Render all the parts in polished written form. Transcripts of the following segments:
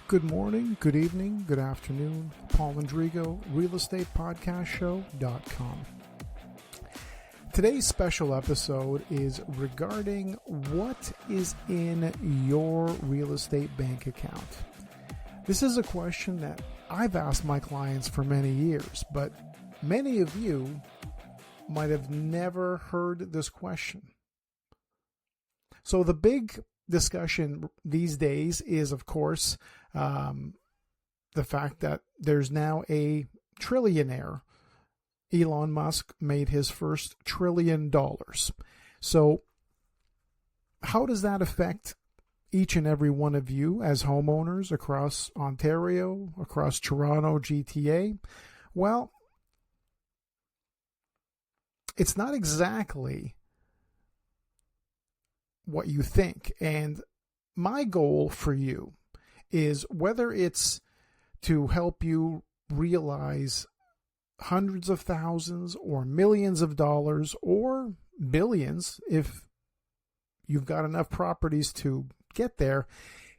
Good morning, good evening, good afternoon. Paul Andrigo, realestatepodcastshow.com. Today's special episode is regarding what is in your real estate bank account. This is a question that I've asked my clients for many years, but many of you might have never heard this question. So the big discussion these days is, of course, the fact that there's now a trillionaire. Elon Musk made his first $1 trillion. So how does that affect each and every one of you as homeowners across Ontario, across Toronto, GTA? Well, it's not exactly what you think. And my goal for you is, whether it's to help you realize hundreds of thousands or millions of dollars or billions, if you've got enough properties to get there,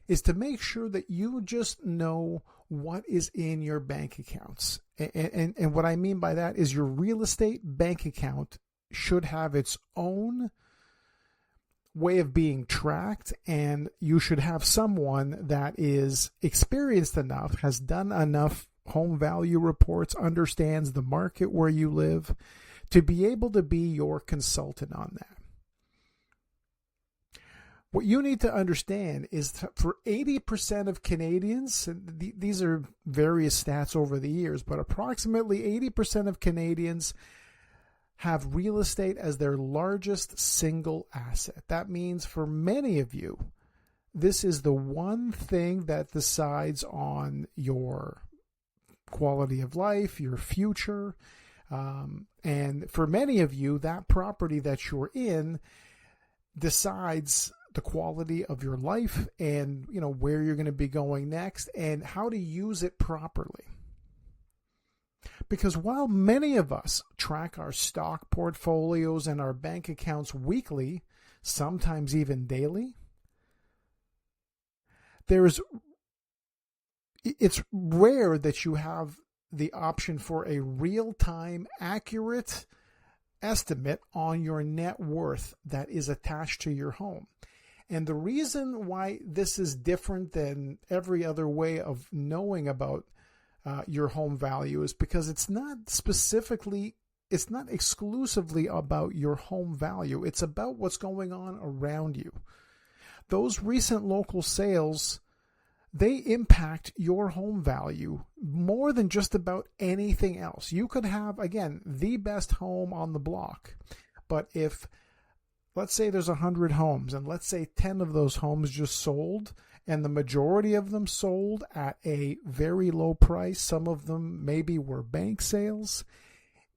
is to make sure that you just know what is in your bank accounts. And what I mean by that is, your real estate bank account should have its own way of being tracked, and you should have someone that is experienced enough, has done enough home value reports, understands the market where you live, to be able to be your consultant on that. What you need to understand is that for 80% of Canadians, and these are various stats over the years, but approximately 80% of Canadians have real estate as their largest single asset. That means for many of you, this is the one thing that decides on your quality of life, your future. And for many of you, that property that you're in decides the quality of your life and, where you're going to be going next and how to use it properly. Because while many of us track our stock portfolios and our bank accounts weekly, sometimes even daily, it's rare that you have the option for a real-time, accurate estimate on your net worth that is attached to your home. And the reason why this is different than every other way of knowing about your home value is because it's not exclusively about your home value. It's about what's going on around you. Those recent local sales, they impact your home value more than just about anything else. You could have, again, the best home on the block, but if, let's say there's 100 homes, and let's say 10 of those homes just sold, and the majority of them sold at a very low price, some of them maybe were bank sales,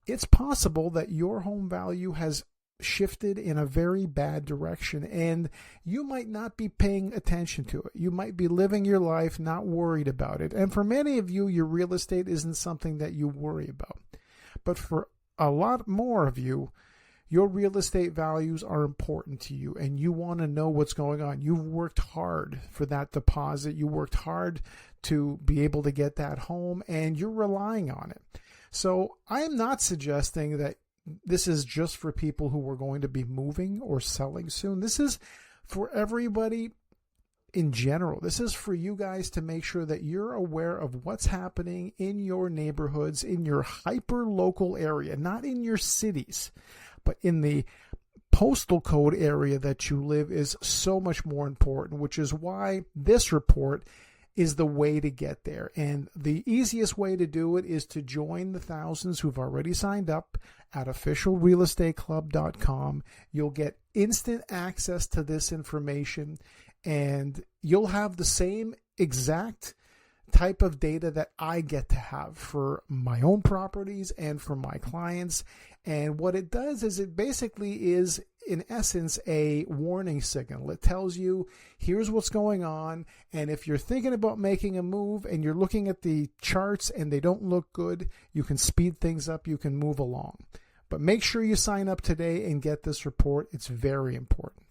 it's possible that your home value has shifted in a very bad direction, and you might not be paying attention to it. You might be living your life not worried about it. And for many of you, your real estate isn't something that you worry about. But for a lot more of you, your real estate values are important to you, and you want to know what's going on. You've worked hard for that deposit. You worked hard to be able to get that home, and you're relying on it. So I am not suggesting that this is just for people who are going to be moving or selling soon. This is for everybody in general. This is for you guys to make sure that you're aware of what's happening in your neighborhoods, in your hyper-local area, not in your cities, but in the postal code area that you live is so much more important, which is why this report is the way to get there. And the easiest way to do it is to join the thousands who've already signed up at officialrealestateclub.com. You'll get instant access to this information, and you'll have the same exact type of data that I get to have for my own properties and for my clients. And what it does is it basically is, in essence, a warning signal. It tells you, here's what's going on. And if you're thinking about making a move and you're looking at the charts and they don't look good, you can speed things up. You can move along. But make sure you sign up today and get this report. It's very important.